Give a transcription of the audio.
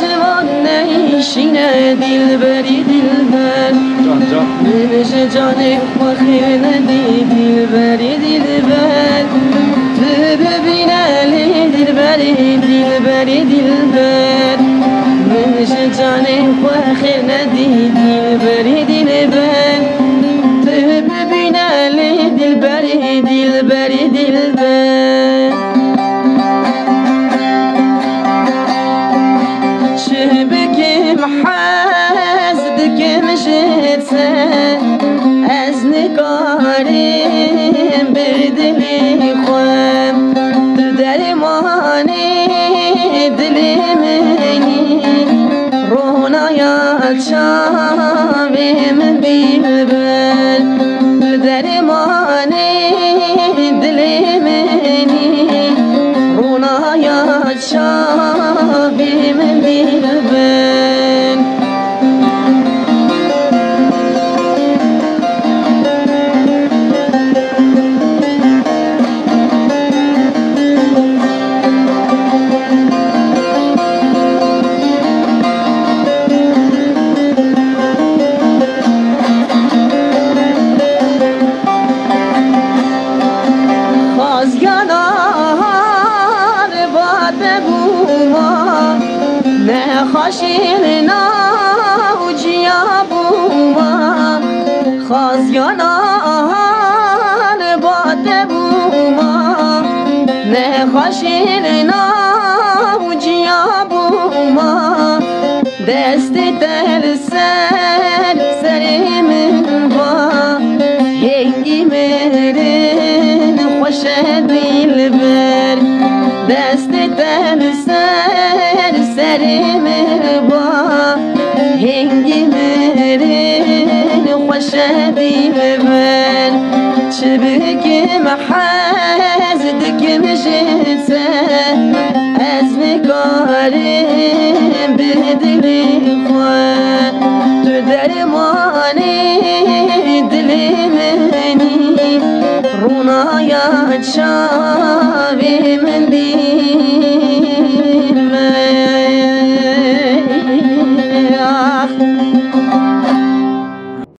جوان نشینه دلبری دلبر من جان خیر ندی دلبری دلبر تو ببین علی دلبری دلبری دلبر من جان خیر ندی دلبری دلبر تو ببین علی دلبری دلبری دلبر شبكي محاسد كمشيت از نگاریم بدلی خوام تو درمانی دلی منی رونایات شامیم بیلبل تو درمانی دلی منی رونایات شامیم بیلبل خاشیلنا و جیابوما خازیانان باده بوما نه خاشیلنا و جیابوما دست در سر من با هنگی مرن خوش دیل بر دست در سر با هنگی مرن خوش دیل بر چه بگم حزد که مشته از نگارم بدلی خواه تو درمانی دلی منی رونایات شاوی من دی